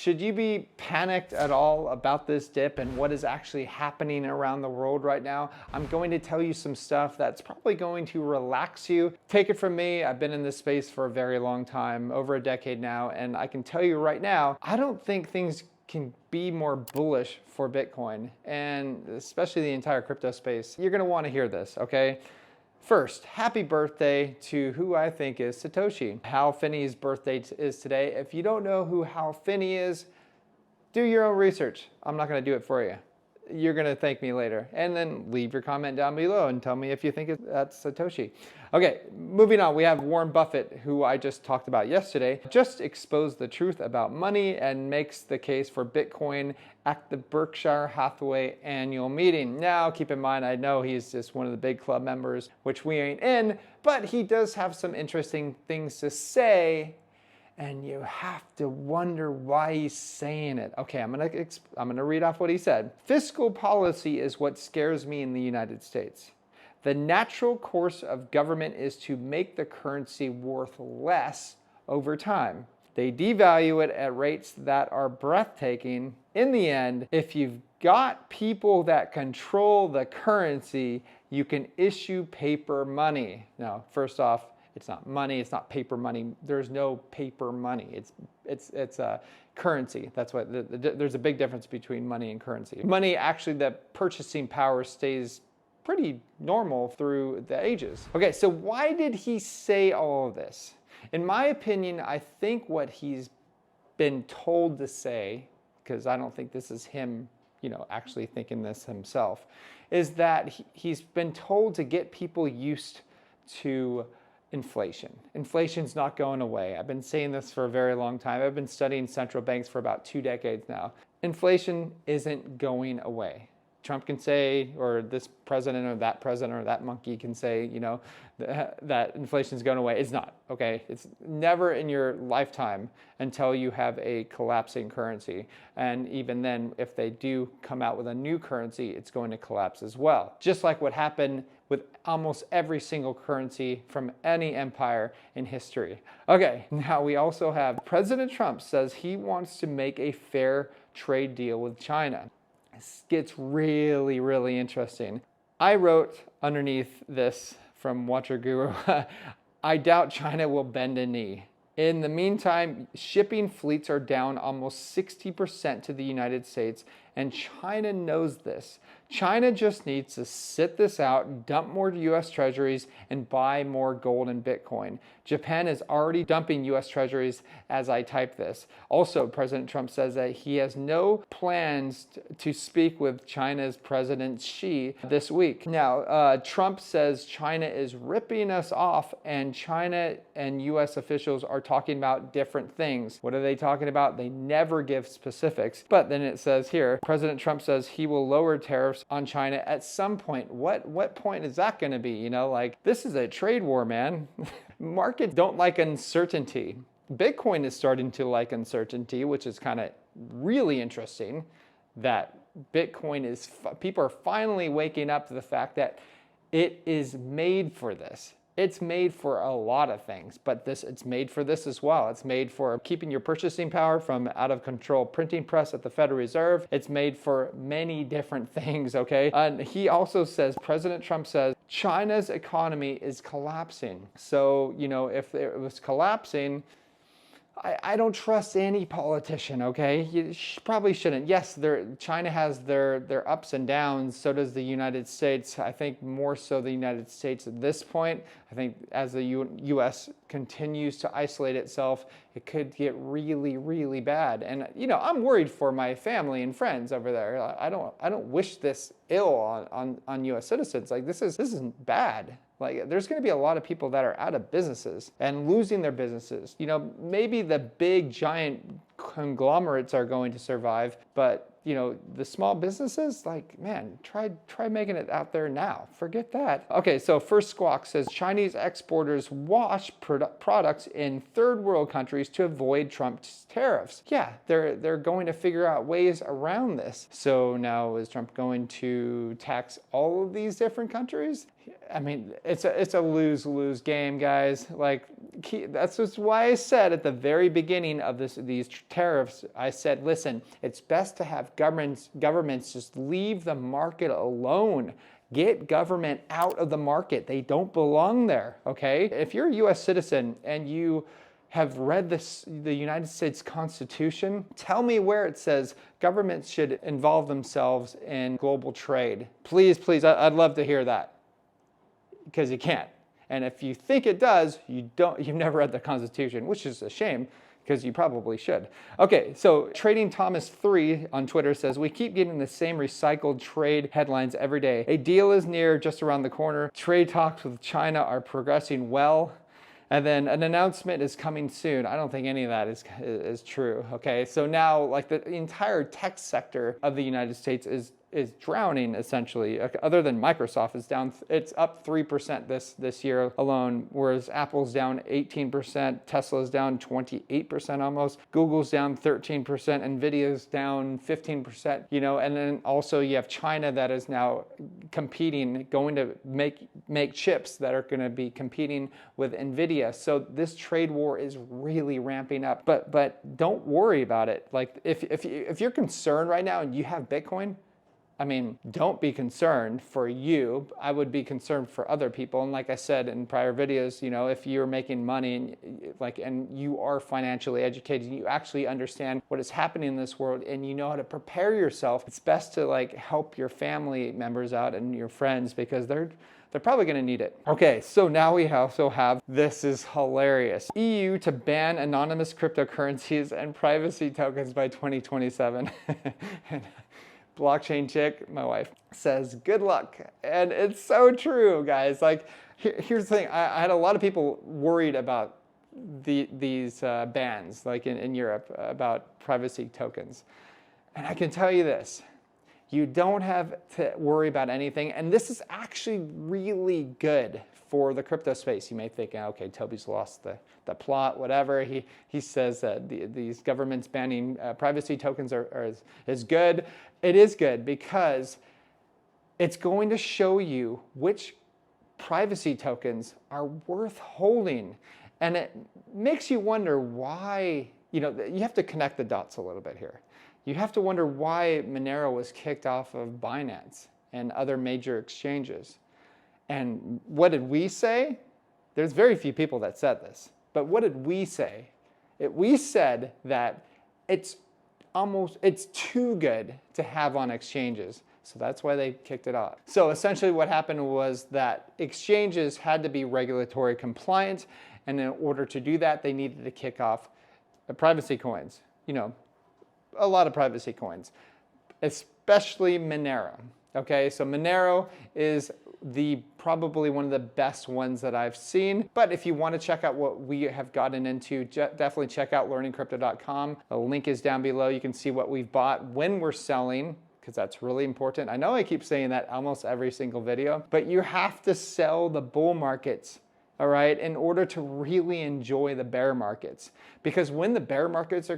Should you be panicked at all about this dip and what is actually happening around the world right now? I'm going to tell you some stuff that's probably going to relax you. Take it from me, I've been in this space for a very long time, over a decade now, and I can tell you right now, I don't think things can be more bullish for Bitcoin, and especially the entire crypto space. You're gonna wanna hear this, okay? First, happy birthday to who I think is Satoshi. Hal Finney's birthday is today. If you don't know who Hal Finney is, do your own research. I'm not gonna do it for you. You're gonna thank me later. And then leave your comment down below and tell me if you think that's Satoshi. Okay, moving on, we have Warren Buffett, who I just talked about yesterday, just exposed the truth about money and makes the case for Bitcoin at the Berkshire Hathaway annual meeting. Now, keep in mind, I know he's just one of the big club members, which we ain't in, but he does have some interesting things to say, and you have to wonder why he's saying it. Okay, I'm gonna read off what he said. Fiscal policy is what scares me in the United States. The natural course of government is to make the currency worth less over time. They devalue it at rates that are breathtaking. In the end, if you've got people that control the currency, you can issue paper money. Now, first off, it's not money, it's not paper money. There's no paper money. It's a currency. That's what there's a big difference between money and currency. Money, actually, the purchasing power stays pretty normal through the ages. Okay, so why did he say all of this? In my opinion, I think what he's been told to say, because I don't think this is him, actually thinking this himself, is that he's been told to get people used to inflation. Inflation's not going away. I've been saying this for a very long time. I've been studying central banks for about 2 decades now. Inflation isn't going away. Trump can say, or this president or that monkey can say, that inflation's going away. It's not, okay? It's never in your lifetime until you have a collapsing currency. And even then, if they do come out with a new currency, it's going to collapse as well. Just like what happened with almost every single currency from any empire in history. Okay, now we also have President Trump says he wants to make a fair trade deal with China. This gets really, really interesting. I wrote underneath this from Watcher Guru, I doubt China will bend a knee. In the meantime, shipping fleets are down almost 60% to the United States, and China knows this. China just needs to sit this out, dump more US treasuries, and buy more gold and Bitcoin. Japan is already dumping US treasuries as I type this. Also, President Trump says that he has no plans to speak with China's President Xi this week. Now, Trump says China is ripping us off, and China and US officials are talking about different things. What are they talking about? They never give specifics. But then it says here, President Trump says he will lower tariffs on China at some point. What point is that going to be? This is a trade war, man. Markets don't like uncertainty. Bitcoin is starting to like uncertainty, which is kind of really interesting that people are finally waking up to the fact that it is made for this. It's made for a lot of things, but it's made for this as well. It's made for keeping your purchasing power from out of control printing press at the Federal Reserve. It's made for many different things, okay? And he also says, President Trump says, China's economy is collapsing. So, if it was collapsing, I don't trust any politician, okay? You probably shouldn't. Yes, China has their ups and downs, so does the United States. I think more so the United States at this point. I think as the U.S. continues to isolate itself, it could get really, really bad. And, I'm worried for my family and friends over there. I don't wish this ill on U.S. citizens. This isn't bad. There's going to be a lot of people that are out of businesses and losing their businesses. Maybe the big giant conglomerates are going to survive, but the small businesses, man, try making it out there now. Forget that. Okay, so First Squawk says Chinese exporters wash products in third world countries to avoid Trump's tariffs. Yeah, they're going to figure out ways around this. So now is Trump going to tax all of these different countries? I mean, it's a lose-lose game, guys. That's just why I said at the very beginning of these tariffs, I said, listen, it's best to have governments just leave the market alone. Get government out of the market. They don't belong there, okay? If you're a US citizen and you have read the United States Constitution, tell me where it says governments should involve themselves in global trade. Please, please, I'd love to hear that, because you can't. And if you think it does, you've never read the Constitution, which is a shame, because you probably should. Okay, so Trading Thomas 3 on Twitter says, we keep getting the same recycled trade headlines every day. A deal is near, just around the corner. Trade talks with China are progressing well. And then an announcement is coming soon. I don't think any of that is true, okay? So now, like, the entire tech sector of the United States is drowning, essentially. Other than Microsoft is down, it's up 3% this year alone, whereas Apple's down 18%, Tesla's down 28% almost, Google's down 13%, Nvidia's down 15%, you know, and then also you have China that is now competing, going to make chips that are going to be competing with Nvidia. So this trade war is really ramping up, but don't worry about it. Like, if you're concerned right now and you have Bitcoin, I mean, don't be concerned for you. I would be concerned for other people. And like I said in prior videos, you know, if you're making money and you are financially educated, you actually understand what is happening in this world and you know how to prepare yourself, it's best to like help your family members out and your friends, because they're probably going to need it. Okay, so now we also have, this is hilarious, EU to ban anonymous cryptocurrencies and privacy tokens by 2027. Blockchain chick, my wife, says good luck. And it's so true, guys. Like, here's the thing. I had a lot of people worried about these bans, like in Europe, about privacy tokens. And I can tell you this. You don't have to worry about anything. And this is actually really good for the crypto space. You may think, okay, Toby's lost the plot, whatever. He says that these governments banning privacy tokens is good. It is good because it's going to show you which privacy tokens are worth holding. And it makes you wonder why, you know, you have to connect the dots a little bit here. You have to wonder why Monero was kicked off of Binance and other major exchanges. And what did we say? There's very few people that said this, but what did we say? We said that it's too good to have on exchanges. So that's why they kicked it off. So essentially what happened was that exchanges had to be regulatory compliant. And in order to do that, they needed to kick off the privacy coins, you know, a lot of privacy coins, especially Monero. Okay, so Monero is probably one of the best ones that I've seen. But if you want to check out what we have gotten into, definitely check out learningcrypto.com. The link is down below. You can see what we've bought, when we're selling, because that's really important. I know I keep saying that almost every single video, but you have to sell the bull markets, all right, in order to really enjoy the bear markets. Because when the bear markets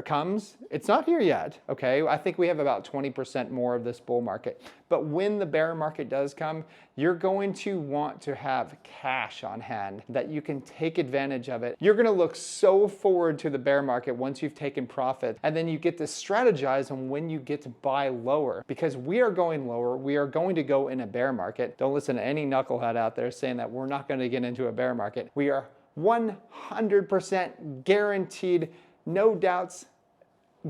comes, it's not here yet, okay? I think we have about 20% more of this bull market. But when the bear market does come, you're going to want to have cash on hand that you can take advantage of it. You're gonna look so forward to the bear market once you've taken profit, and then you get to strategize on when you get to buy lower, because we are going lower. We are going to go in a bear market. Don't listen to any knucklehead out there saying that we're not gonna get into a bear market. We are 100% guaranteed, no doubts,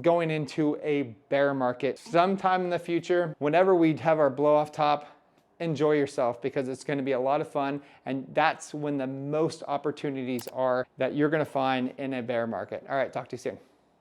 going into a bear market sometime in the future. Whenever we have our blow off top, enjoy yourself, because it's going to be a lot of fun, and that's when the most opportunities are that you're going to find in a bear market. All right, talk to you soon.